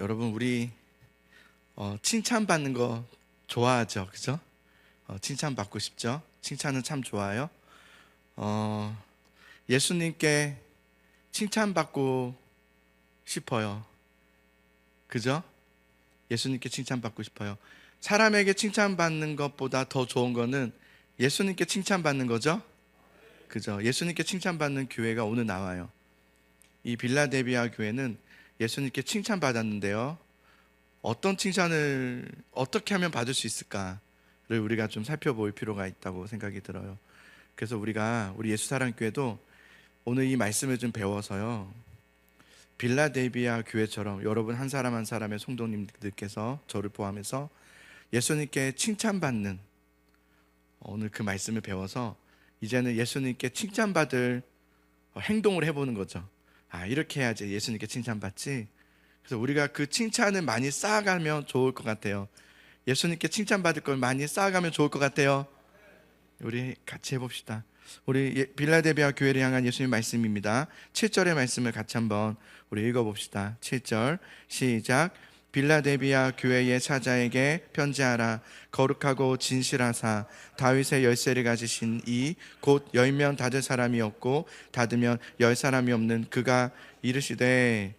여러분 우리 칭찬받는 거 좋아하죠, 그죠? 칭찬받고 싶죠? 칭찬은 참 좋아요. 예수님께 칭찬받고 싶어요, 그죠? 예수님께 칭찬받고 싶어요. 사람에게 칭찬받는 것보다 더 좋은 거는 예수님께 칭찬받는 거죠, 그죠? 예수님께 칭찬받는 교회가 오늘 나와요. 이 빌라델비아 교회는 예수님께 칭찬받았는데요, 어떤 칭찬을 어떻게 하면 받을 수 있을까를 우리가 좀 살펴볼 필요가 있다고 생각이 들어요. 그래서 우리 예수사랑교회도 오늘 이 말씀을 좀 배워서요, 빌라델비아 교회처럼 여러분 한 사람 한 사람의 성도님들께서 저를 포함해서 예수님께 칭찬받는, 오늘 그 말씀을 배워서 이제는 예수님께 칭찬받을 행동을 해보는 거죠. 이렇게 해야지 예수님께 칭찬받지. 그래서 우리가 그 칭찬을 많이 쌓아가면 좋을 것 같아요. 예수님께 칭찬받을 걸 많이 쌓아가면 좋을 것 같아요. 우리 같이 해봅시다. 우리 빌라델비아 교회를 향한 예수님 말씀입니다. 7절의 말씀을 같이 한번 우리 읽어봅시다. 7절 시작. 빌라델비아 교회의 사자에게 편지하라. 거룩하고 진실하사 다윗의 열쇠를 가지신 이 곧 열면 닫을 사람이 없고 닫으면 열 사람이 없는 그가 이르시되.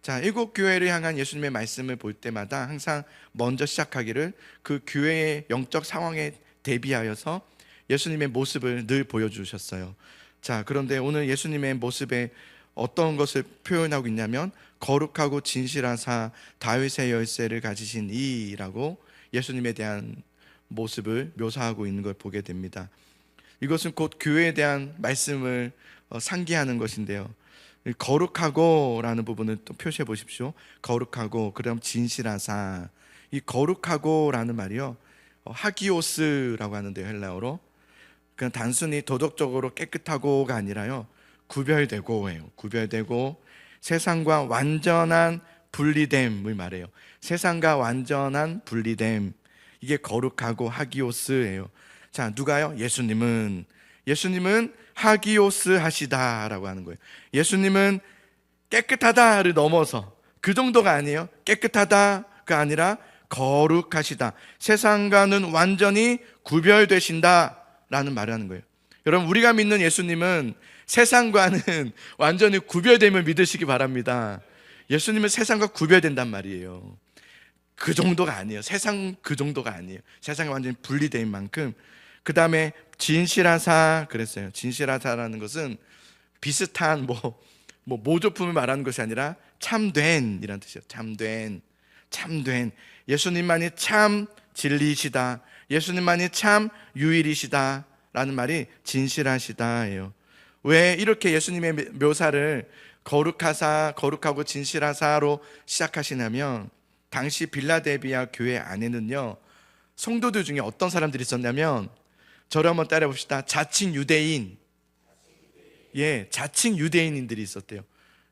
자, 일곱 교회를 향한 예수님의 말씀을 볼 때마다 항상 먼저 시작하기를 그 교회의 영적 상황에 대비하여서 예수님의 모습을 늘 보여주셨어요. 자, 그런데 오늘 예수님의 모습에 어떤 것을 표현하고 있냐면 거룩하고 진실하사 다윗의 열쇠를 가지신 이라고 예수님에 대한 모습을 묘사하고 있는 걸 보게 됩니다. 이것은 곧 교회에 대한 말씀을 상기하는 것인데요, 거룩하고 라는 부분을 또 표시해 보십시오. 거룩하고, 그럼 진실하사. 이 거룩하고 라는 말이요, 하기오스라고 하는데요, 헬라어로. 그냥 단순히 도덕적으로 깨끗하고가 아니라요, 구별되고예요. 구별되고 세상과 완전한 분리됨을 말해요. 세상과 완전한 분리됨, 이게 거룩하고 하기오스예요. 자, 누가요? 예수님은 하기오스 하시다라고 하는 거예요. 예수님은 깨끗하다를 넘어서, 그 정도가 아니에요. 깨끗하다가 아니라 거룩하시다, 세상과는 완전히 구별되신다라는 말을 하는 거예요. 여러분, 우리가 믿는 예수님은 세상과는 완전히 구별됨을 믿으시기 바랍니다. 예수님은 세상과 구별된단 말이에요. 그 정도가 아니에요. 세상 그 정도가 아니에요. 세상과 완전히 분리된 만큼. 그 다음에 진실하사 그랬어요. 진실하사라는 것은 비슷한 모조품을 말하는 것이 아니라 참된 이란 뜻이에요. 참된. 예수님만이 참 진리이시다, 예수님만이 참 유일이시다 라는 말이 진실하시다예요. 왜 이렇게 예수님의 묘사를 거룩하고 진실하사로 시작하시냐면, 당시 빌라델비아 교회 안에는요, 성도들 중에 어떤 사람들이 있었냐면, 저를 한번 따라해 봅시다. 자칭 유대인. 자칭 유대인들이 있었대요.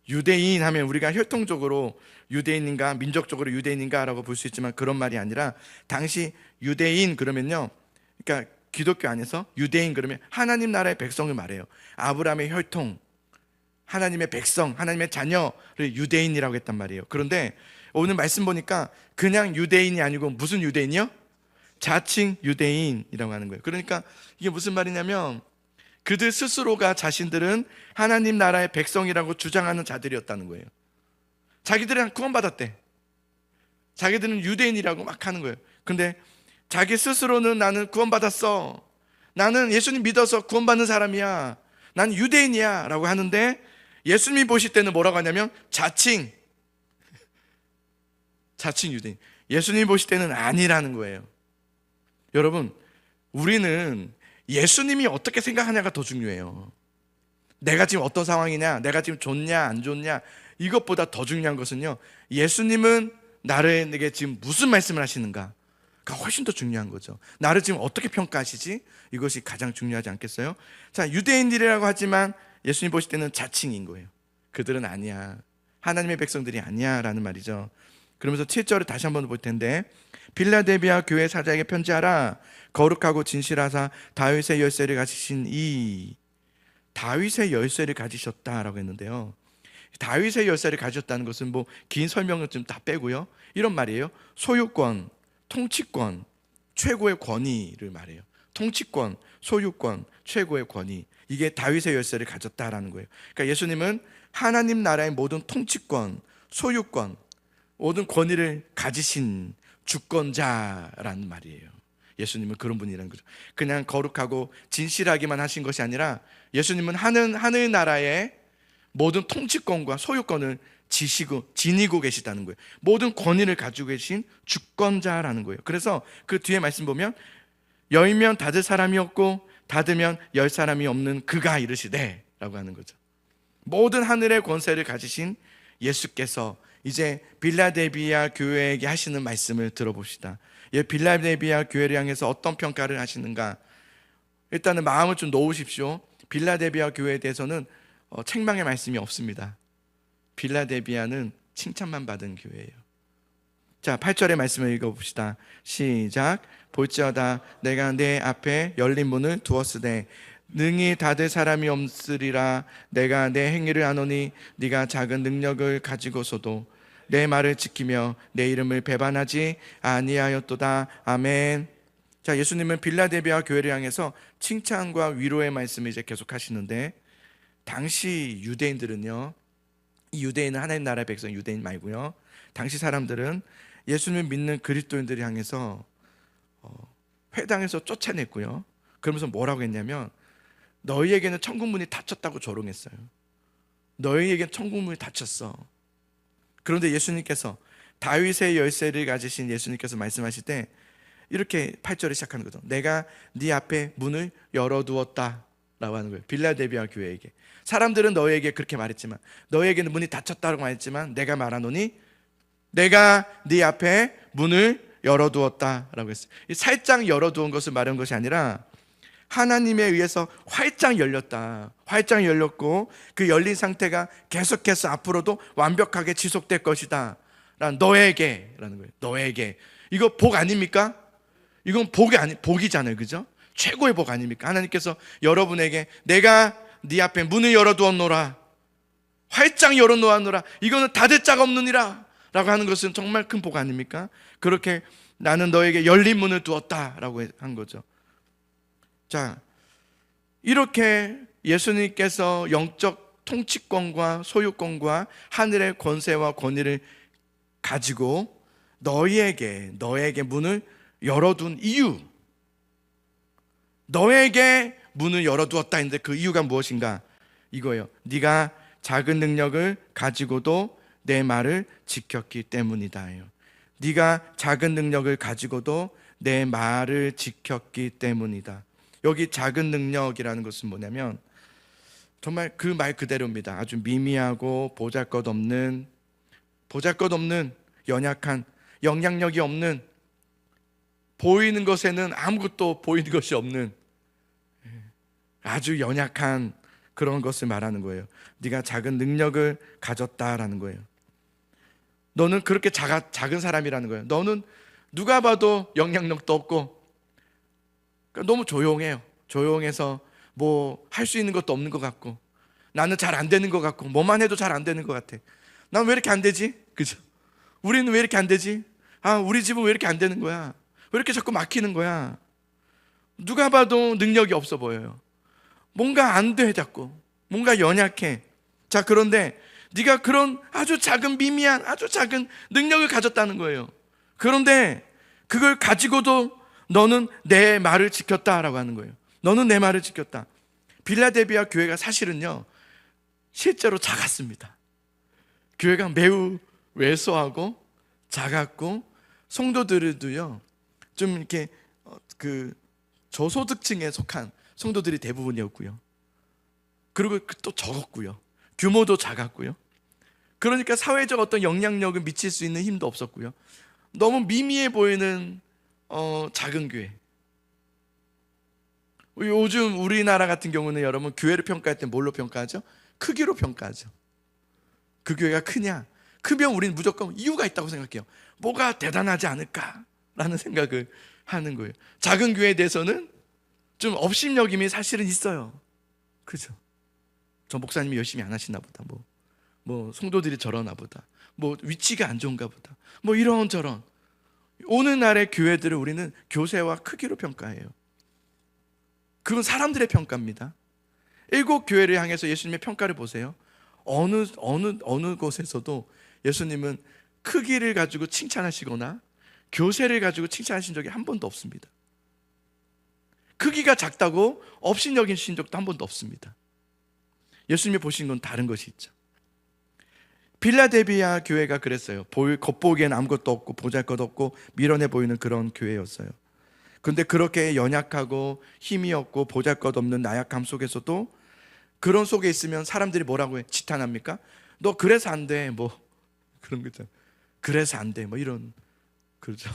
유대인 하면 우리가 혈통적으로 유대인인가, 민족적으로 유대인인가 라고 볼 수 있지만 그런 말이 아니라, 당시 유대인 그러면요, 그러니까 기독교 안에서 유대인 그러면 하나님 나라의 백성을 말해요. 아브라함의 혈통, 하나님의 백성, 하나님의 자녀를 유대인이라고 했단 말이에요. 그런데 오늘 말씀 보니까 그냥 유대인이 아니고 무슨 유대인이요? 자칭 유대인이라고 하는 거예요. 그러니까 이게 무슨 말이냐면, 그들 스스로가 자신들은 하나님 나라의 백성이라고 주장하는 자들이었다는 거예요. 자기들은 구원받았대. 자기들은 유대인이라고 막 하는 거예요. 근데 자기 스스로는 나는 구원받았어, 나는 예수님 믿어서 구원받는 사람이야, 난 유대인이야 라고 하는데, 예수님이 보실 때는 뭐라고 하냐면 자칭 유대인. 예수님이 보실 때는 아니라는 거예요. 여러분, 우리는 예수님이 어떻게 생각하냐가 더 중요해요. 내가 지금 어떤 상황이냐, 내가 지금 좋냐 안 좋냐, 이것보다 더 중요한 것은요, 예수님은 나에게 지금 무슨 말씀을 하시는가가 훨씬 더 중요한 거죠. 나를 지금 어떻게 평가하시지? 이것이 가장 중요하지 않겠어요? 자, 유대인들이라고 하지만 예수님 보실 때는 자칭인 거예요. 그들은 아니야, 하나님의 백성들이 아니야 라는 말이죠. 그러면서 7절을 다시 한번 볼 텐데, 빌라델비아 교회 사자에게 편지하라. 거룩하고 진실하사 다윗의 열쇠를 가지신 이. 다윗의 열쇠를 가지셨다라고 했는데요, 다윗의 열쇠를 가졌다는 것은 뭐 긴 설명은 좀 다 빼고요. 이런 말이에요. 소유권, 통치권, 최고의 권위를 말해요. 통치권, 소유권, 최고의 권위. 이게 다윗의 열쇠를 가졌다라는 거예요. 그러니까 예수님은 하나님 나라의 모든 통치권, 소유권, 모든 권위를 가지신 주권자라는 말이에요. 예수님은 그런 분이라는 거죠. 그냥 거룩하고 진실하기만 하신 것이 아니라 예수님은 하늘 나라의 모든 통치권과 소유권을 지니고 계시다는 거예요. 모든 권위를 가지고 계신 주권자라는 거예요. 그래서 그 뒤에 말씀 보면 열면 닫을 사람이 없고 닫으면 열 사람이 없는 그가 이르시되 라고 하는 거죠. 모든 하늘의 권세를 가지신 예수께서 이제 빌라델비아 교회에게 하시는 말씀을 들어봅시다. 빌라델비아 교회를 향해서 어떤 평가를 하시는가? 일단은 마음을 좀 놓으십시오. 빌라델비아 교회에 대해서는 책망의 말씀이 없습니다. 빌라델비아는 칭찬만 받은 교회예요. 자, 8절의 말씀을 읽어봅시다. 시작. 볼지어다 내가 내 앞에 열린 문을 두었으되 능히 닫을 사람이 없으리라. 내가 내 행위를 아노니 네가 작은 능력을 가지고서도 내 말을 지키며 내 이름을 배반하지 아니하였도다. 아멘. 자, 예수님은 빌라델비아 교회를 향해서 칭찬과 위로의 말씀을 이제 계속 하시는데, 당시 유대인들은요, 이 유대인은 하나님 나라의 백성, 유대인 말고요, 당시 사람들은 예수님을 믿는 그리스도인들을 향해서 회당에서 쫓아냈고요. 그러면서 뭐라고 했냐면 너희에게는 천국문이 닫혔다고 조롱했어요. 너희에게는 천국문이 닫혔어. 그런데 예수님께서 다윗의 열쇠를 가지신 예수님께서 말씀하실 때 이렇게 8절을 시작하는 거죠. 내가 네 앞에 문을 열어두었다 라고 하는 거예요. 빌라델비아 교회에게. 사람들은 너희에게 그렇게 말했지만, 너희에게는 문이 닫혔다고 말했지만 내가 말하노니 내가 네 앞에 문을 열어두었다 라고 했어요. 살짝 열어두은 것을 말한 것이 아니라 하나님에 의해서 활짝 열렸다. 활짝 열렸고 그 열린 상태가 계속해서 앞으로도 완벽하게 지속될 것이다 라는 너에게라는 거예요. 너에게. 이거 복 아닙니까? 이건 복이잖아요. 그죠? 최고의 복 아닙니까? 하나님께서 여러분에게 내가 네 앞에 문을 열어두었노라, 활짝 열어놓았노라, 이거는 닫을 자가 없느니라 라고 하는 것은 정말 큰 복 아닙니까? 그렇게 나는 너에게 열린 문을 두었다 라고 한 거죠. 자, 이렇게 예수님께서 영적 통치권과 소유권과 하늘의 권세와 권위를 가지고 너에게 문을 열어둔 이유, 너에게 문을 열어두었다 했는데 그 이유가 무엇인가? 이거예요. 네가 작은 능력을 가지고도 내 말을 지켰기 때문이다예요. 네가 작은 능력을 가지고도 내 말을 지켰기 때문이다. 여기 작은 능력이라는 것은 뭐냐면 정말 그 말 그대로입니다. 아주 미미하고 보잘것없는 연약한, 영향력이 없는, 보이는 것에는 아무것도 보이는 것이 없는 아주 연약한 그런 것을 말하는 거예요. 네가 작은 능력을 가졌다라는 거예요. 너는 그렇게 작은 사람이라는 거예요. 너는 누가 봐도 영향력도 없고 너무 조용해요. 조용해서 뭐 할 수 있는 것도 없는 것 같고, 나는 잘 안 되는 것 같고, 뭐만 해도 잘 안 되는 것 같아. 난 왜 이렇게 안 되지? 그죠? 우리는 왜 이렇게 안 되지? 우리 집은 왜 이렇게 안 되는 거야? 왜 이렇게 자꾸 막히는 거야? 누가 봐도 능력이 없어 보여요. 뭔가 안 돼, 자꾸. 뭔가 연약해. 자, 그런데 네가 그런 아주 작은 미미한 아주 작은 능력을 가졌다는 거예요. 그런데 그걸 가지고도 너는 내 말을 지켰다라고 하는 거예요. 너는 내 말을 지켰다. 빌라델비아 교회가 사실은요, 실제로 작았습니다. 교회가 매우 왜소하고 작았고, 성도들도요 좀 이렇게 그 저소득층에 속한 성도들이 대부분이었고요. 그리고 또 적었고요. 규모도 작았고요. 그러니까 사회적 어떤 영향력을 미칠 수 있는 힘도 없었고요. 너무 미미해 보이는 작은 교회. 요즘 우리나라 같은 경우는 여러분 교회를 평가할 때 뭘로 평가하죠? 크기로 평가하죠. 그 교회가 크냐? 크면 우리는 무조건 이유가 있다고 생각해요. 뭐가 대단하지 않을까라는 생각을 하는 거예요. 작은 교회에 대해서는 좀 업신여김이 사실은 있어요. 그죠? 저 목사님이 열심히 안 하시나 보다. 뭐 성도들이 저러나 보다, 뭐 위치가 안 좋은가 보다, 뭐 이런저런. 오늘날의 교회들을 우리는 교세와 크기로 평가해요. 그건 사람들의 평가입니다. 7교회를 향해서 예수님의 평가를 보세요. 어느 곳에서도 예수님은 크기를 가지고 칭찬하시거나 교세를 가지고 칭찬하신 적이 한 번도 없습니다. 크기가 작다고 업신여기신 적도 한 번도 없습니다. 예수님이 보신 건 다른 것이 있죠. 빌라델비아 교회가 그랬어요. 겉보기엔 아무것도 없고 보잘것없고 미련해 보이는 그런 교회였어요. 그런데 그렇게 연약하고 힘이 없고 보잘것없는 나약함 속에서도, 그런 속에 있으면 사람들이 뭐라고 해? 지탄합니까? 너 그래서 안 돼, 뭐 그런 거 있잖아요. 그래서 안 돼, 뭐 이런. 그렇죠.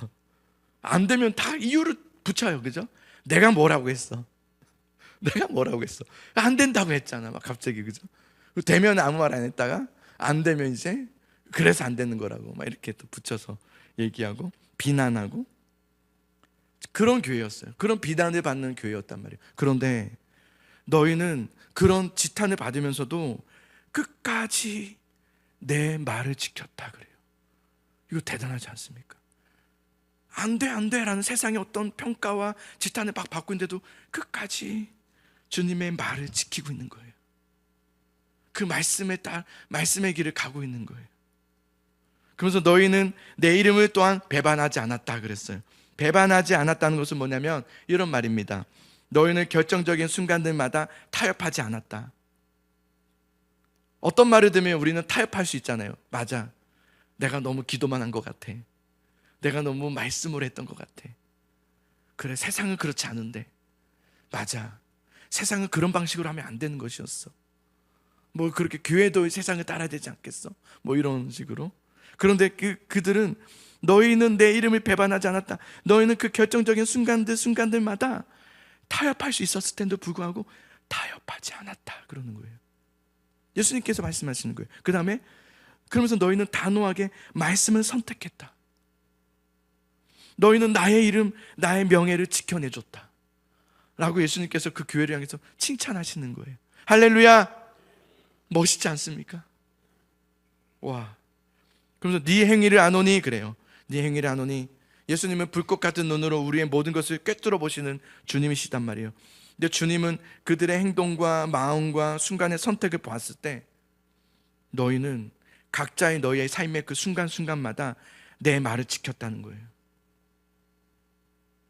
안 되면 다 이유를 붙여요. 그죠? 내가 뭐라고 했어? 내가 뭐라고 했어? 안 된다고 했잖아, 막 갑자기. 그죠? 되면 아무 말 안 했다가 안 되면 이제 그래서 안 되는 거라고 막 이렇게 또 붙여서 얘기하고 비난하고, 그런 교회였어요. 그런 비난을 받는 교회였단 말이에요. 그런데 너희는 그런 지탄을 받으면서도 끝까지 내 말을 지켰다 그래요. 이거 대단하지 않습니까? 안 돼, 안 돼 라는 세상의 어떤 평가와 지탄을 막 받고 있는데도 끝까지 주님의 말을 지키고 있는 거예요. 그 말씀의 길을 가고 있는 거예요. 그러면서 너희는 내 이름을 또한 배반하지 않았다 그랬어요. 배반하지 않았다는 것은 뭐냐면 이런 말입니다. 너희는 결정적인 순간들마다 타협하지 않았다. 어떤 말을 들으면 우리는 타협할 수 있잖아요. 맞아, 내가 너무 기도만 한 것 같아. 내가 너무 말씀을 했던 것 같아. 그래, 세상은 그렇지 않은데. 맞아, 세상은 그런 방식으로 하면 안 되는 것이었어. 뭐 그렇게 교회도 세상을 따라야 되지 않겠어? 뭐 이런 식으로. 그런데 그들은 너희는 내 이름을 배반하지 않았다. 너희는 그 결정적인 순간들마다 타협할 수 있었을 텐데도 불구하고 타협하지 않았다 그러는 거예요. 예수님께서 말씀하시는 거예요. 그 다음에 그러면서 너희는 단호하게 말씀을 선택했다. 너희는 나의 이름, 나의 명예를 지켜내줬다 라고 예수님께서 그 교회를 향해서 칭찬하시는 거예요. 할렐루야! 멋있지 않습니까? 와. 그러면서 네 행위를 아노니 그래요. 네 행위를 아노니. 예수님은 불꽃 같은 눈으로 우리의 모든 것을 꿰뚫어 보시는 주님이시단 말이에요. 근데 주님은 그들의 행동과 마음과 순간의 선택을 보았을 때 너희는 각자의 너희의 삶의 그 순간순간마다 내 말을 지켰다는 거예요.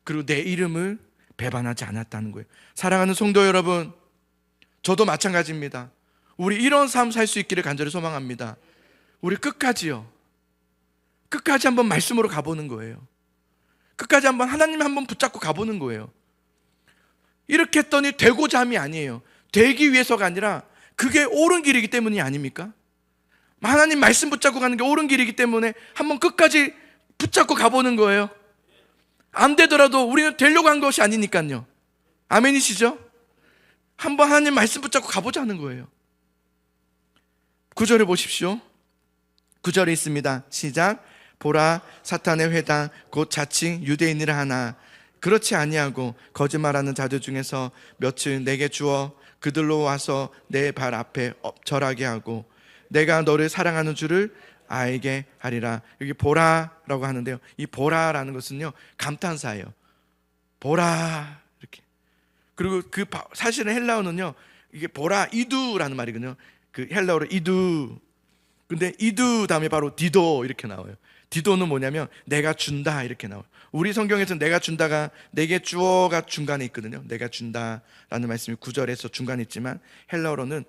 그리고 내 이름을 배반하지 않았다는 거예요. 사랑하는 성도 여러분, 저도 마찬가지입니다. 우리 이런 삶 살 수 있기를 간절히 소망합니다. 우리 끝까지요. 끝까지 한번 말씀으로 가보는 거예요. 끝까지 한번 하나님 한번 붙잡고 가보는 거예요. 이렇게 했더니 되고자 함이 아니에요. 되기 위해서가 아니라 그게 옳은 길이기 때문이 아닙니까? 하나님 말씀 붙잡고 가는 게 옳은 길이기 때문에 한번 끝까지 붙잡고 가보는 거예요. 안 되더라도 우리는 되려고 한 것이 아니니까요. 아멘이시죠? 한번 하나님 말씀 붙잡고 가보자는 거예요. 9절을 보십시오. 9절에 있습니다. 시작. 보라, 사탄의 회당 곧 자칭 유대인이라 하나 그렇지 아니하고 거짓말하는 자들 중에서 몇을 내게 주어 그들로 와서 내 발 앞에 절하게 하고 내가 너를 사랑하는 줄을 알게 하리라. 여기 보라라고 하는데요, 이 보라라는 것은요 감탄사예요. 보라 이렇게. 그리고 사실은 헬라어는요 이게 보라 이두라는 말이거든요. 그 헬라어로 이두. 근데 이두 다음에 바로 디도 이렇게 나와요. 디도는 뭐냐면 내가 준다 이렇게 나와요. 우리 성경에서는 내가 준다가 내게 주어가 중간에 있거든요. 내가 준다라는 말씀이 9절에서 중간에 있지만 헬라어로는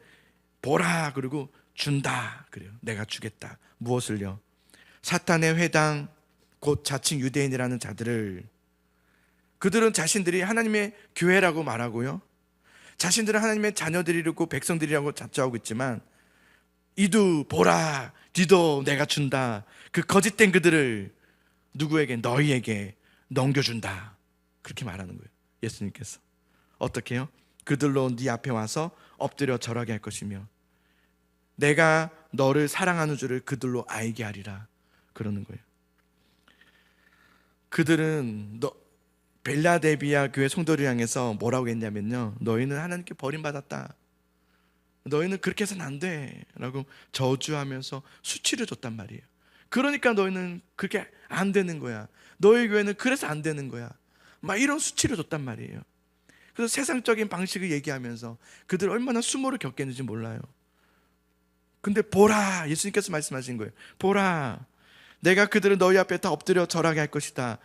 보라 그리고 준다 그래요. 내가 주겠다. 무엇을요? 사탄의 회당 곧 자칭 유대인이라는 자들을. 그들은 자신들이 하나님의 교회라고 말하고요, 자신들은 하나님의 자녀들이라고 백성들이라고 자처하고 있지만 이두 보라 디도 내가 준다, 그 거짓된 그들을 누구에게? 너희에게 넘겨준다 그렇게 말하는 거예요. 예수님께서 어떻게 해요? 그들로 네 앞에 와서 엎드려 절하게 할 것이며 내가 너를 사랑하는 줄을 그들로 알게 하리라 그러는 거예요. 그들은 빌라델비아 교회 성도를 향해서 뭐라고 했냐면요, 너희는 하나님께 버림받았다. 너희는 그렇게 해서는 안 돼 라고 저주하면서 수치를 줬단 말이에요. 그러니까 너희는 그렇게 안 되는 거야, 너희 교회는 그래서 안 되는 거야, 막 이런 수치를 줬단 말이에요. 그래서 세상적인 방식을 얘기하면서 그들 얼마나 수모를 겪겠는지 몰라요. 근데 보라, 예수님께서 말씀하신 거예요. 보라, 내가 그들을 너희 앞에 다 엎드려 절하게 할 것이다.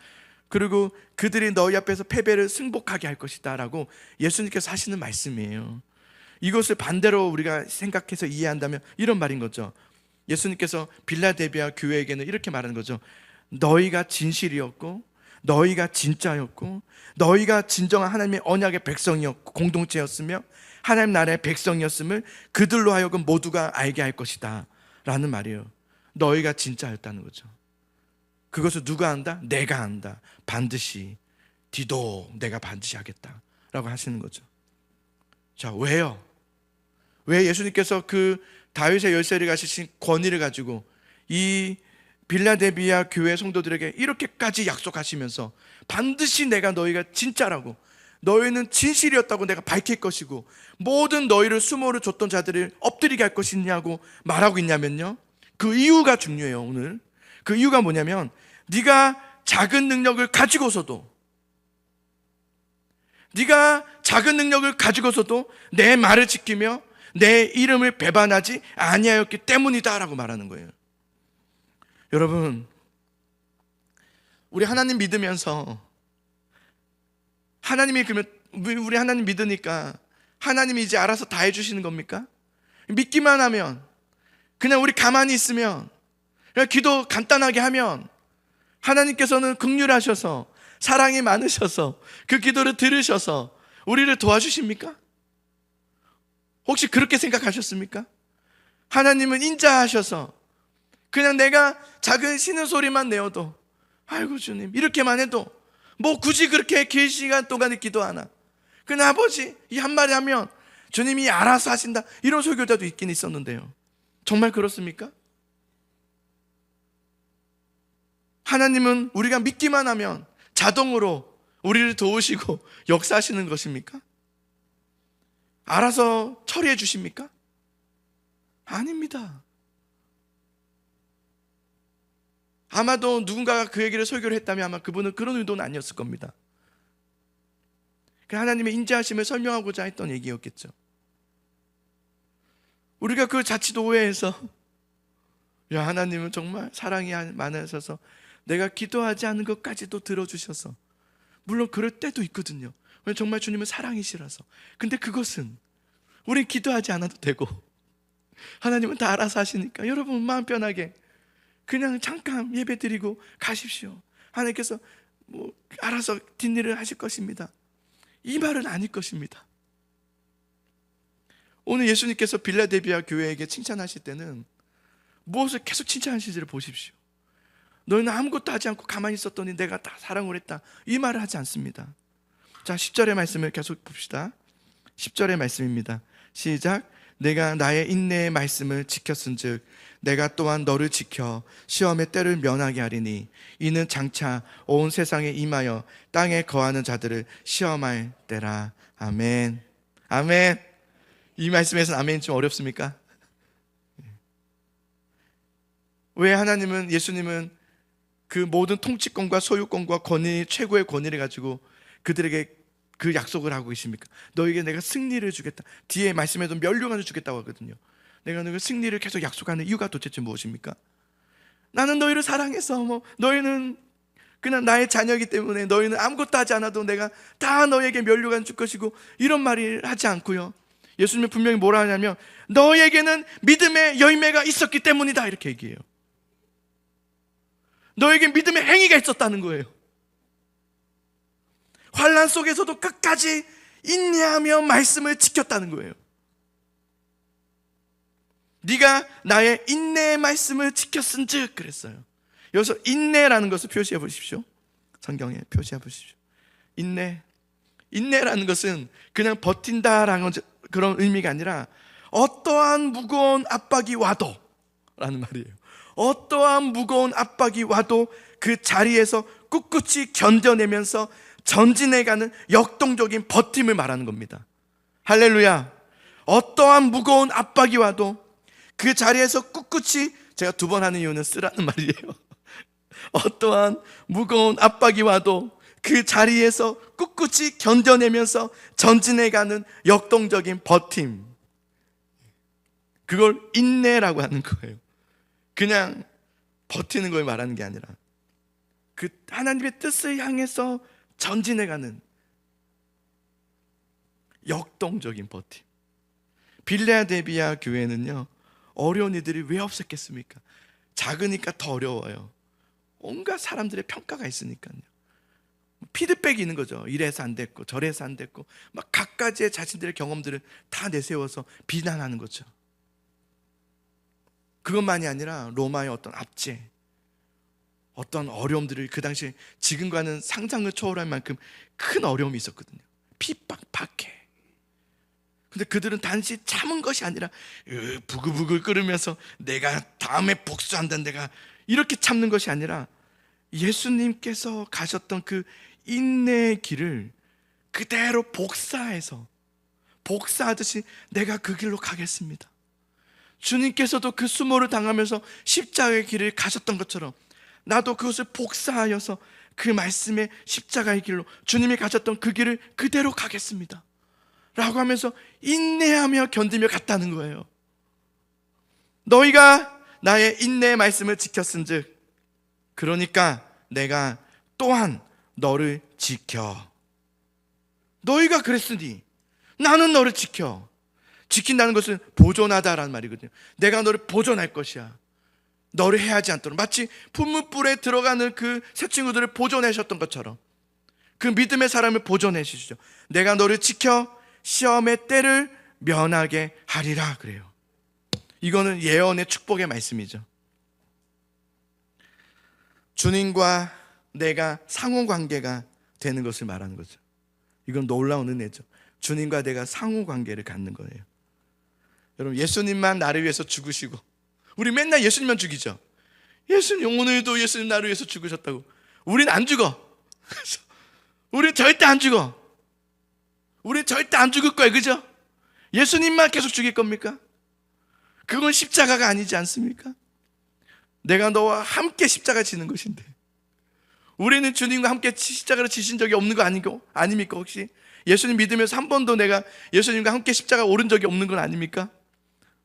그리고 그들이 너희 앞에서 패배를 승복하게 할 것이다 라고 예수님께서 하시는 말씀이에요. 이것을 반대로 우리가 생각해서 이해한다면 이런 말인 거죠. 예수님께서 빌라델비아 교회에게는 이렇게 말하는 거죠. 너희가 진실이었고, 너희가 진짜였고, 너희가 진정한 하나님의 언약의 백성이었고 공동체였으며 하나님 나라의 백성이었음을 그들로 하여금 모두가 알게 할 것이다 라는 말이에요. 너희가 진짜였다는 거죠. 그것을 누가 한다? 내가 한다. 반드시 디도 내가 반드시 하겠다 라고 하시는 거죠. 자, 왜요? 왜 예수님께서 그 다윗의 열쇠를 가지신 권위를 가지고 이 빌라델비아 교회 성도들에게 이렇게까지 약속하시면서 반드시 내가 너희가 진짜라고, 너희는 진실이었다고 내가 밝힐 것이고 모든 너희를 수모를 줬던 자들을 엎드리게 할 것이냐고 말하고 있냐면요, 그 이유가 중요해요. 오늘 그 이유가 뭐냐면, 네가 작은 능력을 가지고서도 내 말을 지키며 내 이름을 배반하지 아니하였기 때문이다 라고 말하는 거예요. 여러분, 우리 하나님 믿으면서 우리 하나님 믿으니까 하나님이 이제 알아서 다 해주시는 겁니까? 믿기만 하면, 그냥 우리 가만히 있으면, 그냥 기도 간단하게 하면 하나님께서는 긍휼하셔서 사랑이 많으셔서 그 기도를 들으셔서 우리를 도와주십니까? 혹시 그렇게 생각하셨습니까? 하나님은 인자하셔서 그냥 내가 작은 쉬는 소리만 내어도, 아이고 주님 이렇게만 해도 뭐 굳이 그렇게 긴 시간 동안에 기도하나, 그냥 아버지 이 한마디 하면 주님이 알아서 하신다, 이런 설교자도 있긴 있었는데요. 정말 그렇습니까? 하나님은 우리가 믿기만 하면 자동으로 우리를 도우시고 역사하시는 것입니까? 알아서 처리해 주십니까? 아닙니다. 아마도 누군가가 그 얘기를 설교를 했다면 아마 그분은 그런 의도는 아니었을 겁니다. 하나님의 인자하심을 설명하고자 했던 얘기였겠죠. 우리가 그 자칫 오해해서, 야 하나님은 정말 사랑이 많으셔서 내가 기도하지 않은 것까지도 들어주셔서, 물론 그럴 때도 있거든요. 정말 주님은 사랑이시라서. 근데 그것은 우린 기도하지 않아도 되고 하나님은 다 알아서 하시니까 여러분 마음 편하게 그냥 잠깐 예배 드리고 가십시오. 하나님께서 뭐 알아서 뒷일을 하실 것입니다, 이 말은 아닐 것입니다. 오늘 예수님께서 빌라델비아 교회에게 칭찬하실 때는 무엇을 계속 칭찬하시지를 보십시오. 너희는 아무것도 하지 않고 가만히 있었더니 내가 다 사랑을 했다, 이 말을 하지 않습니다. 자, 10절의 말씀을 계속 봅시다. 10절의 말씀입니다. 시작. 내가 나의 인내의 말씀을 지켰은즉 내가 또한 너를 지켜 시험의 때를 면하게 하리니 이는 장차 온 세상에 임하여 땅에 거하는 자들을 시험할 때라. 아멘. 아멘. 이 말씀에서는 아멘이 좀 어렵습니까? 왜 예수님은 그 모든 통치권과 소유권과 권위, 최고의 권위를 가지고 그들에게 그 약속을 하고 계십니까? 너에게 내가 승리를 주겠다. 뒤에 말씀에도 멸류관을 주겠다고 하거든요. 내가 너에게 승리를 계속 약속하는 이유가 도대체 무엇입니까? 나는 너희를 사랑해서 너희는 그냥 나의 자녀이기 때문에 너희는 아무것도 하지 않아도 내가 다 너에게 멸류관 줄 것이고, 이런 말을 하지 않고요, 예수님은 분명히 뭐라 하냐면 너에게는 믿음의 열매가 있었기 때문이다, 이렇게 얘기해요. 너에게 믿음의 행위가 있었다는 거예요. 환난 속에서도 끝까지 인내하며 말씀을 지켰다는 거예요. 네가 나의 인내의 말씀을 지켰은즉 그랬어요. 여기서 인내라는 것을 표시해 보십시오. 성경에 표시해 보십시오. 인내라는 것은 그냥 버틴다라는 그런 의미가 아니라 어떠한 무거운 압박이 와도 라는 말이에요. 어떠한 무거운 압박이 와도 그 자리에서 꿋꿋이 견뎌내면서 전진해가는 역동적인 버팀을 말하는 겁니다. 할렐루야. 어떠한 무거운 압박이 와도 그 자리에서 꿋꿋이, 제가 2번 하는 이유는 쓰라는 말이에요. 어떠한 무거운 압박이 와도 그 자리에서 꿋꿋이 견뎌내면서 전진해가는 역동적인 버팀, 그걸 인내라고 하는 거예요. 그냥 버티는 걸 말하는 게 아니라 그 하나님의 뜻을 향해서 전진해가는 역동적인 버팀. 빌레아데비아 교회는요, 어려운 이들이 왜 없었겠습니까? 작으니까 더 어려워요. 온갖 사람들의 평가가 있으니까요. 피드백이 있는 거죠. 이래서 안 됐고 저래서 안 됐고, 막 각가지의 자신들의 경험들을 다 내세워서 비난하는 거죠. 그것만이 아니라 로마의 어떤 압제, 어떤 어려움들을, 그 당시에 지금과는 상상을 초월할 만큼 큰 어려움이 있었거든요. 핍박, 박해. 근데 그들은 단지 참은 것이 아니라 부글부글 끓으면서 내가 다음에 복수한다, 내가 이렇게 참는 것이 아니라 예수님께서 가셨던 그 인내의 길을 그대로 복사하듯이 내가 그 길로 가겠습니다. 주님께서도 그 수모를 당하면서 십자가의 길을 가셨던 것처럼 나도 그것을 복사하여서 그 말씀의 십자가의 길로, 주님이 가셨던 그 길을 그대로 가겠습니다 라고 하면서 인내하며 견디며 갔다는 거예요. 너희가 나의 인내의 말씀을 지켰은즉 그러니까 내가 또한 너를 지켜. 너희가 그랬으니 나는 너를 지켜. 지킨다는 것은 보존하다라는 말이거든요. 내가 너를 보존할 것이야. 너를 해하지 않도록, 마치 풀무불에 들어가는 그 새 친구들을 보존하셨던 것처럼 그 믿음의 사람을 보존해 주시죠. 내가 너를 지켜 시험의 때를 면하게 하리라 그래요. 이거는 예언의 축복의 말씀이죠. 주님과 내가 상호관계가 되는 것을 말하는 거죠. 이건 놀라운 은혜죠. 주님과 내가 상호관계를 갖는 거예요. 여러분, 예수님만 나를 위해서 죽으시고, 우리 맨날 예수님만 죽이죠. 예수님, 오늘도 예수님 나를 위해서 죽으셨다고. 우린 안 죽어. 우린 절대 안 죽어. 우린 절대 안 죽을 거예요. 그죠? 예수님만 계속 죽일 겁니까? 그건 십자가가 아니지 않습니까? 내가 너와 함께 십자가 지는 것인데, 우리는 주님과 함께 십자가를 지신 적이 없는 거 아닙니까? 혹시 예수님 믿으면서 한 번도 내가 예수님과 함께 십자가 오른 적이 없는 건 아닙니까?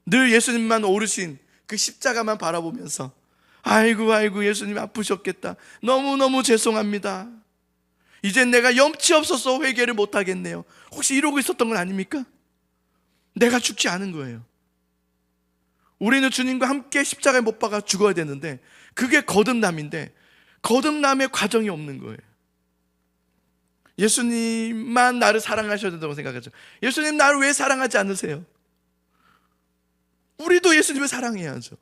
늘 예수님만 오르신 그 십자가만 바라보면서 아이고 예수님 아프셨겠다, 너무너무 죄송합니다, 이젠 내가 염치 없어서 회개를 못하겠네요, 혹시 이러고 있었던 건 아닙니까? 내가 죽지 않은 거예요. 우리는 주님과 함께 십자가에 못 박아 죽어야 되는데 그게 거듭남인데 거듭남의 과정이 없는 거예요. 예수님만 나를 사랑하셔야 된다고 생각하죠. 예수님 나를 왜 사랑하지 않으세요? 우리도 예수님을 사랑해야죠.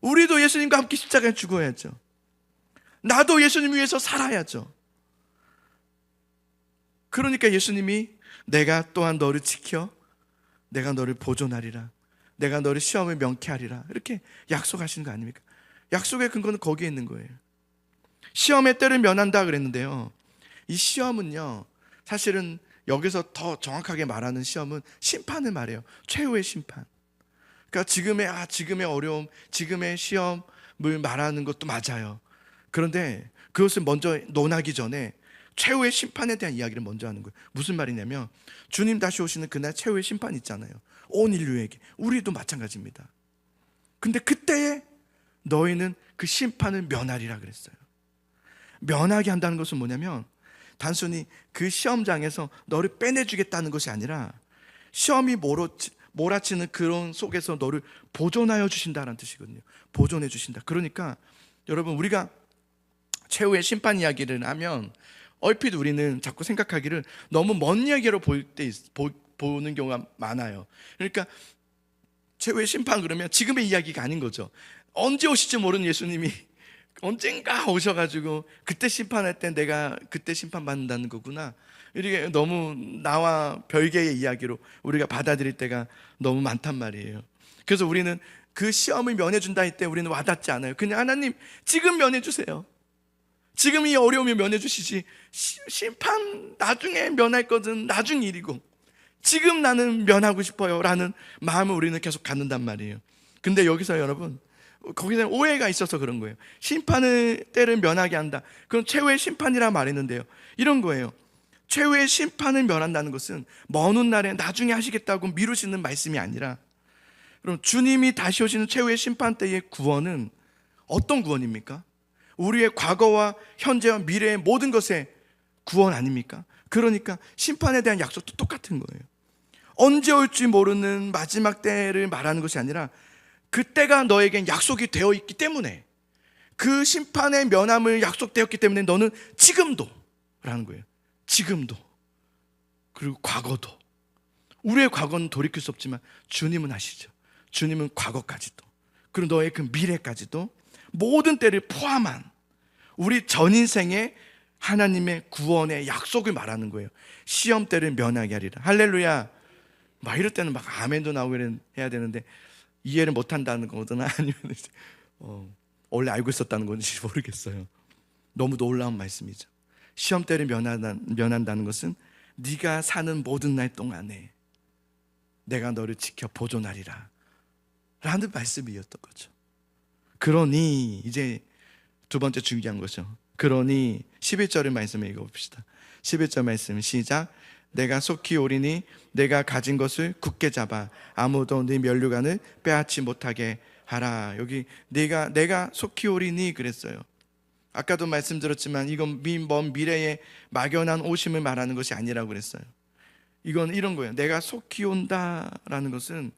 우리도 예수님과 함께 십자가에 죽어야죠. 나도 예수님 위해서 살아야죠. 그러니까 예수님이 내가 또한 너를 지켜 내가 너를 보존하리라, 내가 너를 시험을 명쾌하리라, 이렇게 약속하시는 거 아닙니까? 약속의 근거는 거기에 있는 거예요. 시험의 때를 면한다 그랬는데요, 이 시험은요, 사실은 여기서 더 정확하게 말하는 시험은 심판을 말해요. 최후의 심판. 그러니까 지금의 어려움, 지금의 시험을 말하는 것도 맞아요. 그런데 그것을 먼저 논하기 전에 최후의 심판에 대한 이야기를 먼저 하는 거예요. 무슨 말이냐면, 주님 다시 오시는 그날 최후의 심판 있잖아요. 온 인류에게, 우리도 마찬가지입니다. 근데 그때에 너희는 그 심판을 면하리라 그랬어요. 면하게 한다는 것은 뭐냐면, 단순히 그 시험장에서 너를 빼내주겠다는 것이 아니라 시험이 몰아치는 그런 속에서 너를 보존하여 주신다는 뜻이거든요. 보존해 주신다. 그러니까 여러분, 우리가 최후의 심판 이야기를 하면 얼핏 우리는 자꾸 생각하기를 너무 먼 이야기로 보는 경우가 많아요. 그러니까 최후의 심판 그러면 지금의 이야기가 아닌 거죠. 언제 오실지 모르는 예수님이 언젠가 오셔가지고 그때 심판할 때 내가 그때 심판받는다는 거구나, 이렇게 너무 나와 별개의 이야기로 우리가 받아들일 때가 너무 많단 말이에요. 그래서 우리는 그 시험을 면해준다 할 때 우리는 와닿지 않아요. 그냥 하나님 지금 면해주세요, 지금 이 어려움을 면해주시지, 심판 나중에 면할 것은 나중 일이고 지금 나는 면하고 싶어요 라는 마음을 우리는 계속 갖는단 말이에요. 근데 여기서 여러분, 거기서 오해가 있어서 그런 거예요. 심판의 때를 면하게 한다, 그건 최후의 심판이라 말했는데요, 이런 거예요. 최후의 심판을 면한다는 것은 먼 훗날에 나중에 하시겠다고 미루시는 말씀이 아니라, 그럼 주님이 다시 오시는 최후의 심판 때의 구원은 어떤 구원입니까? 우리의 과거와 현재와 미래의 모든 것의 구원 아닙니까? 그러니까 심판에 대한 약속도 똑같은 거예요. 언제 올지 모르는 마지막 때를 말하는 것이 아니라 그때가 너에겐 약속이 되어 있기 때문에, 그 심판의 면함을 약속되었기 때문에 너는 지금도 라는 거예요. 지금도, 그리고 과거도. 우리의 과거는 돌이킬 수 없지만 주님은 아시죠. 주님은 과거까지도, 그리고 너의 그 미래까지도 모든 때를 포함한 우리 전 인생의 하나님의 구원의 약속을 말하는 거예요. 시험 때를 면하게 하리라. 할렐루야. 막 이럴 때는 막 아멘도 나오고 해야 되는데 이해를 못한다는 거거나 아니면 원래 알고 있었다는 건지 모르겠어요. 너무 놀라운 말씀이죠. 시험 때를 면한다는 것은 네가 사는 모든 날 동안에 내가 너를 지켜 보존하리라 라는 말씀이었던 거죠. 그러니 이제 두 번째 중요한 거죠. 그러니 11절의 말씀을 읽어봅시다. 11절 말씀 시작. 내가 속히 오리니 내가 가진 것을 굳게 잡아 아무도 네 면류관을 빼앗지 못하게 하라. 여기 내가 속히 오리니 그랬어요. 아까도 말씀드렸지만 이건 먼 미래의 막연한 오심을 말하는 것이 아니라고 그랬어요. 이건 이런 거예요. 내가 속히 온다라는 것은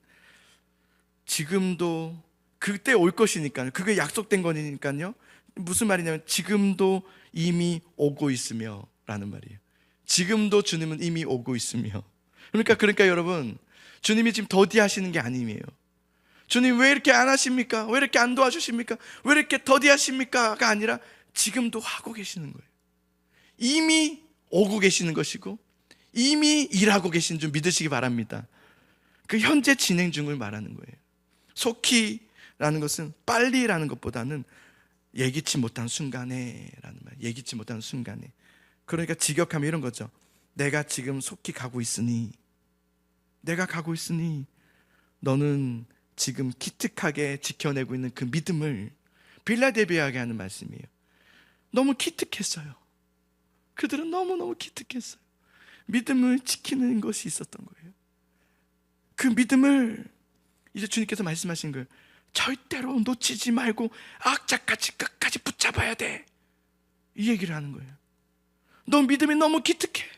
지금도 그때 올 것이니까요. 그게 약속된 거니까요. 무슨 말이냐면 지금도 이미 오고 있으며 라는 말이에요. 지금도 주님은 이미 오고 있으며. 그러니까 여러분, 주님이 지금 더디하시는 게 아니에요. 주님 왜 이렇게 안 하십니까? 왜 이렇게 안 도와주십니까? 왜 이렇게 더디하십니까?가 아니라 지금도 하고 계시는 거예요. 이미 오고 계시는 것이고 이미 일하고 계신 줄 믿으시기 바랍니다. 그 현재 진행 중을 말하는 거예요. 속히라는 것은 빨리라는 것보다는 예기치 못한 순간에 라는 말. 예기치 못한 순간에. 그러니까 직역하면 이런 거죠. 내가 지금 속히 가고 있으니, 내가 가고 있으니 너는 지금 기특하게 지켜내고 있는 그 믿음을 빌라델비아에게 하는 말씀이에요. 너무 기특했어요. 그들은 너무너무 기특했어요. 믿음을 지키는 것이 있었던 거예요. 그 믿음을 이제 주님께서 말씀하신 거예요. 절대로 놓치지 말고 악착같이 끝까지 붙잡아야 돼. 이 얘기를 하는 거예요. 너 믿음이 너무 기특해.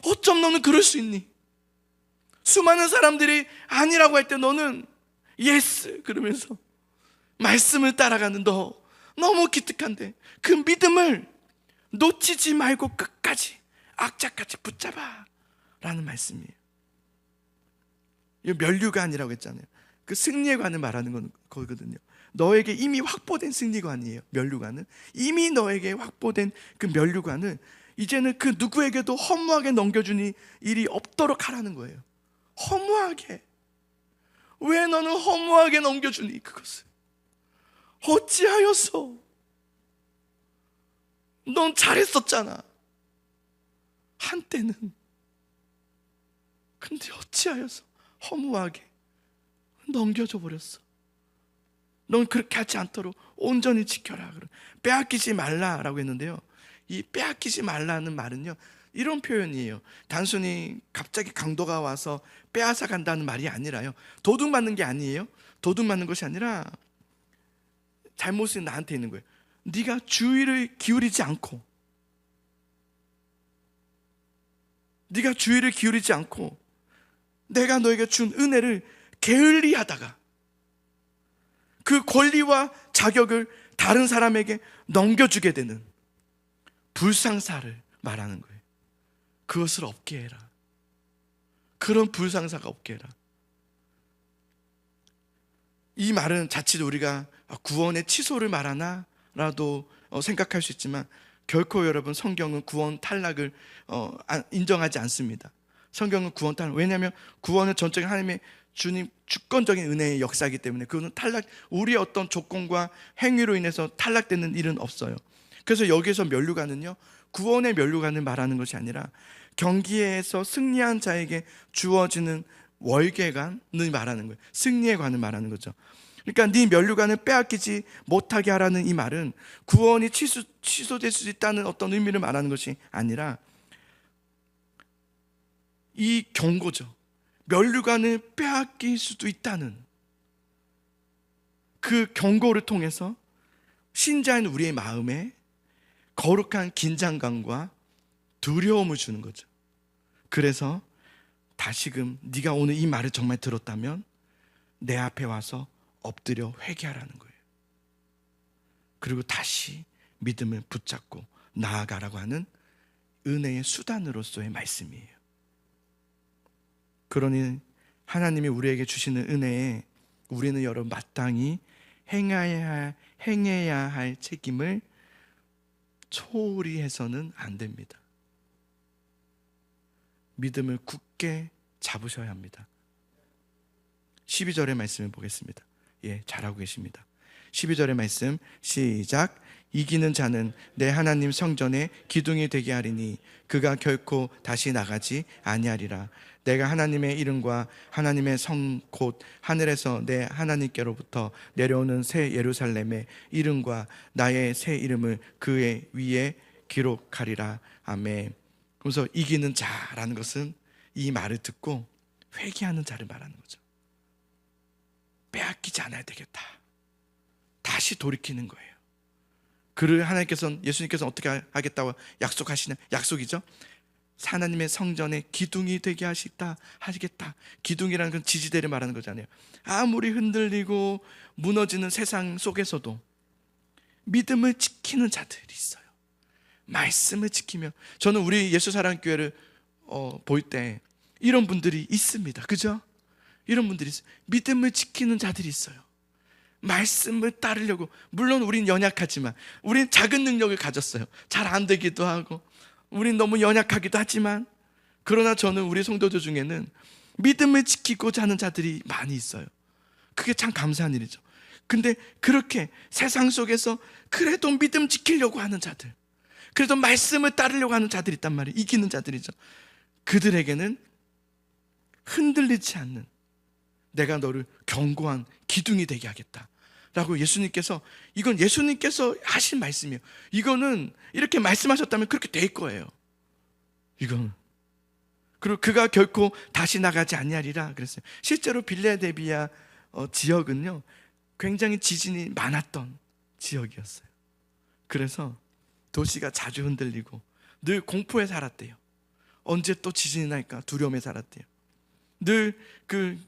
어쩜 너는 그럴 수 있니? 수많은 사람들이 아니라고 할 때 너는 예스 그러면서 말씀을 따라가는 너 너무 기특한데 그 믿음을 놓치지 말고 끝까지 악착같이 붙잡아 라는 말씀이에요. 이 면류관이라고 했잖아요. 그 승리의 관을 말하는 거거든요. 너에게 이미 확보된 승리관이에요. 면류관은 이미 너에게 확보된 그 면류관을 이제는 그 누구에게도 허무하게 넘겨주니 일이 없도록 하라는 거예요. 허무하게. 왜 너는 허무하게 넘겨주니? 그것을 어찌하여서? 넌 잘했었잖아 한때는. 근데 어찌하여서 허무하게 넘겨줘 버렸어? 넌 그렇게 하지 않도록 온전히 지켜라. 빼앗기지 말라라고 했는데요, 이 빼앗기지 말라는 말은요 이런 표현이에요. 단순히 갑자기 강도가 와서 빼앗아 간다는 말이 아니라요, 도둑 맞는 게 아니에요. 도둑 맞는 것이 아니라 잘못이 나한테 있는 거예요. 네가 주의를 기울이지 않고, 네가 주의를 기울이지 않고 내가 너에게 준 은혜를 게을리하다가 그 권리와 자격을 다른 사람에게 넘겨주게 되는 불상사를 말하는 거예요. 그것을 없게 해라. 그런 불상사가 없게 해라. 이 말은 자칫 우리가 구원의 취소를 말하나 라도 생각할 수 있지만 결코 여러분, 성경은 구원 탈락을 인정하지 않습니다. 성경은 구원 탈락, 왜냐하면 구원은 전적인 하나님의 주님 주권적인 은혜의 역사이기 때문에 그거는 우리의 어떤 조건과 행위로 인해서 탈락되는 일은 없어요. 그래서 여기에서 면류관은요, 구원의 면류관을 말하는 것이 아니라 경기에서 승리한 자에게 주어지는 월계관을 말하는 거예요. 승리의 관을 말하는 거죠. 그러니까 네 면류관을 빼앗기지 못하게 하라는 이 말은 구원이 취소될 수 있다는 어떤 의미를 말하는 것이 아니라 이 경고죠. 면류관을 빼앗길 수도 있다는 그 경고를 통해서 신자인 우리의 마음에 거룩한 긴장감과 두려움을 주는 거죠. 그래서 다시금 네가 오늘 이 말을 정말 들었다면 내 앞에 와서 엎드려 회개하라는 거예요. 그리고 다시 믿음을 붙잡고 나아가라고 하는 은혜의 수단으로서의 말씀이에요. 그러니 하나님이 우리에게 주시는 은혜에 우리는 여러분 마땅히 행해야 할 책임을 소홀히 해서는 안 됩니다. 믿음을 굳게 잡으셔야 합니다. 12절의 말씀을 보겠습니다. 예, 잘하고 계십니다. 12절의 말씀 시작. 이기는 자는 내 하나님 성전에 기둥이 되게 하리니 그가 결코 다시 나가지 아니하리라. 내가 하나님의 이름과 하나님의 성 곧 하늘에서 내 하나님께로부터 내려오는 새 예루살렘의 이름과 나의 새 이름을 그의 위에 기록하리라. 아멘. 그래서 이기는 자라는 것은 이 말을 듣고 회개하는 자를 말하는 거죠. 빼앗기지 않아야 되겠다. 다시 돌이키는 거예요. 그를 예수님께서는 어떻게 하겠다고 약속하시냐? 약속이죠. 하나님의 성전에 기둥이 되게 하시겠다. 기둥이라는 건 지지대를 말하는 거잖아요. 아무리 흔들리고 무너지는 세상 속에서도 믿음을 지키는 자들이 있어요. 말씀을 지키며, 저는 우리 예수사랑교회를 볼 때 이런 분들이 있습니다. 그죠? 이런 분들이 있어요. 믿음을 지키는 자들이 있어요. 말씀을 따르려고. 물론 우린 연약하지만, 우린 작은 능력을 가졌어요. 잘 안 되기도 하고 우린 너무 연약하기도 하지만, 그러나 저는 우리 성도들 중에는 믿음을 지키고자 하는 자들이 많이 있어요. 그게 참 감사한 일이죠. 근데 그렇게 세상 속에서 그래도 믿음 지키려고 하는 자들, 그래도 말씀을 따르려고 하는 자들이 있단 말이에요. 이기는 자들이죠. 그들에게는 흔들리지 않는, 내가 너를 견고한 기둥이 되게 하겠다 라고 예수님께서, 이건 예수님께서 하신 말씀이에요. 이거는 이렇게 말씀하셨다면 그렇게 될 거예요. 이거는. 그리고 그가 결코 다시 나가지 아니하리라 그랬어요. 실제로 빌레데비아 지역은요 굉장히 지진이 많았던 지역이었어요. 그래서 도시가 자주 흔들리고 늘 공포에 살았대요. 언제 또 지진이 날까 두려움에 살았대요. 늘 그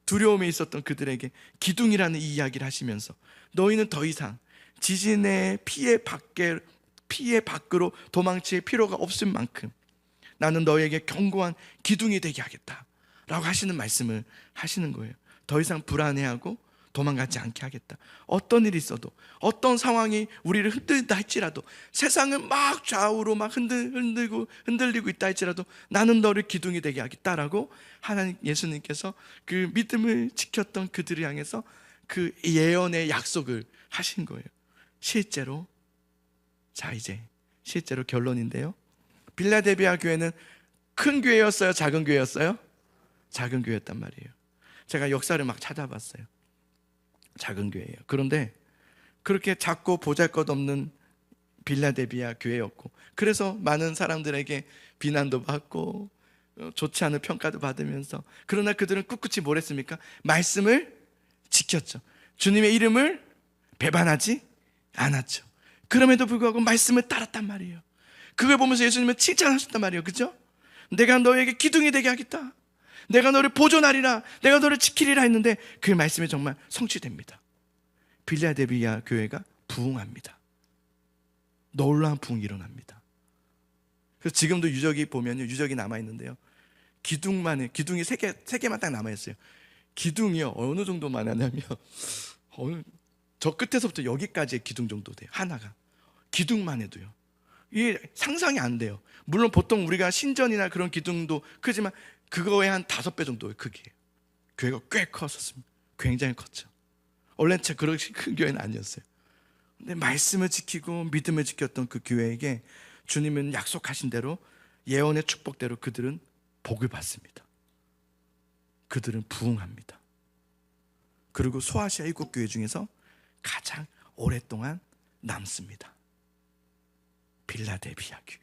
두려움에 있었던 그들에게 기둥이라는 이 이야기를 하시면서, 너희는 더 이상 지진의 피해 밖으로 도망칠 필요가 없을 만큼 나는 너희에게 견고한 기둥이 되게 하겠다 라고 하시는 말씀을 하시는 거예요. 더 이상 불안해하고 도망가지 않게 하겠다. 어떤 일이 있어도, 어떤 상황이 우리를 흔들다 할지라도, 세상은 막 좌우로 막 흔들리고 있다 할지라도 나는 너를 기둥이 되게 하겠다라고 하나님, 예수님께서 그 믿음을 지켰던 그들을 향해서 그 예언의 약속을 하신 거예요. 실제로, 자 이제 실제로 결론인데요, 빌라델비아 교회는 큰 교회였어요? 작은 교회였어요? 작은 교회였단 말이에요. 제가 역사를 막 찾아봤어요. 작은 교회예요. 그런데 그렇게 작고 보잘것없는 빌라델비아 교회였고, 그래서 많은 사람들에게 비난도 받고 좋지 않은 평가도 받으면서, 그러나 그들은 꿋꿋이 뭘 했습니까? 말씀을 지켰죠. 주님의 이름을 배반하지 않았죠. 그럼에도 불구하고 말씀을 따랐단 말이에요. 그걸 보면서 예수님은 칭찬하셨단 말이에요. 그죠? 내가 너에게 기둥이 되게 하겠다, 내가 너를 보존하리라, 내가 너를 지키리라 했는데 그 말씀이 정말 성취됩니다. 빌라델비아 교회가 부흥합니다. 놀라운 부흥이 일어납니다. 그래서 지금도 유적이 보면요, 유적이 남아있는데요, 기둥이 세 개만 딱 남아있어요. 기둥이요 어느 정도만 하냐면 저 끝에서부터 여기까지의 기둥 정도 돼요. 하나가. 기둥만 해도요. 이게 상상이 안 돼요. 물론 보통 우리가 신전이나 그런 기둥도 크지만 그거의 한 5배 정도의 크기예요. 교회가 꽤 컸었습니다. 굉장히 컸죠. 원래 그렇게 큰 교회는 아니었어요. 근데 말씀을 지키고 믿음을 지켰던 그 교회에게 주님은 약속하신 대로 예언의 축복대로 그들은 복을 받습니다. 그들은 부흥합니다. 그리고 소아시아 7교회 중에서 가장 오랫동안 남습니다. 빌라델비아 교회.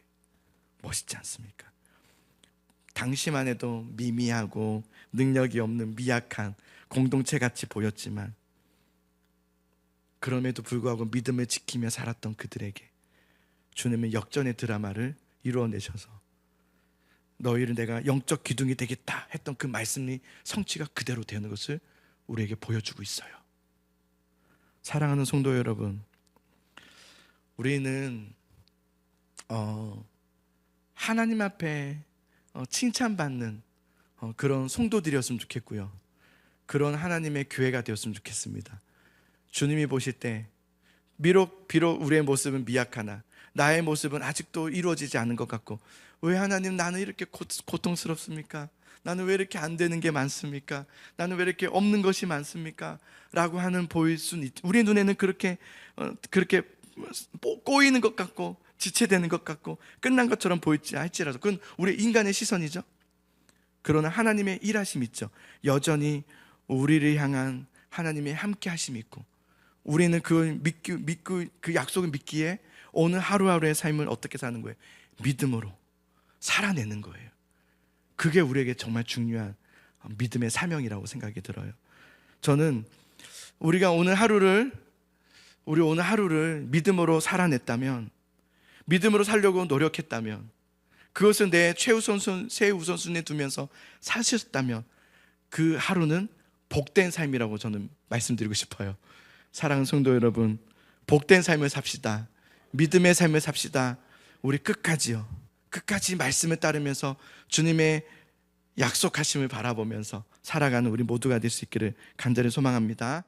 멋있지 않습니까? 당시만 해도 미미하고 능력이 없는 미약한 공동체같이 보였지만 그럼에도 불구하고 믿음을 지키며 살았던 그들에게 주님은 역전의 드라마를 이루어내셔서 너희를 내가 영적 기둥이 되겠다 했던 그 말씀이 성취가 그대로 되는 것을 우리에게 보여주고 있어요. 사랑하는 성도 여러분, 우리는 하나님 앞에 칭찬받는 그런 성도들이었으면 좋겠고요, 그런 하나님의 교회가 되었으면 좋겠습니다. 주님이 보실 때 비록 우리의 모습은 미약하나 나의 모습은 아직도 이루어지지 않은 것 같고, 왜 하나님 나는 이렇게 고통스럽습니까? 나는 왜 이렇게 안 되는 게 많습니까? 나는 왜 이렇게 없는 것이 많습니까? 라고 하는 보일 수는 있죠. 우리 눈에는 그렇게 꼬이는 것 같고 지체되는 것 같고 끝난 것처럼 보일지 할지라도 그건 우리 인간의 시선이죠. 그러나 하나님의 일하심이 있죠. 여전히 우리를 향한 하나님의 함께 하심이 있고, 우리는 그걸 믿고 그 약속을 믿기에 오늘 하루하루의 삶을 어떻게 사는 거예요? 믿음으로 살아내는 거예요. 그게 우리에게 정말 중요한 믿음의 사명이라고 생각이 들어요. 저는 우리 오늘 하루를 믿음으로 살아냈다면, 믿음으로 살려고 노력했다면, 그것을 내 최우선순위에 두면서 사셨다면 그 하루는 복된 삶이라고 저는 말씀드리고 싶어요. 사랑하는 성도 여러분, 복된 삶을 삽시다. 믿음의 삶을 삽시다. 우리 끝까지 말씀을 따르면서 주님의 약속하심을 바라보면서 살아가는 우리 모두가 될 수 있기를 간절히 소망합니다.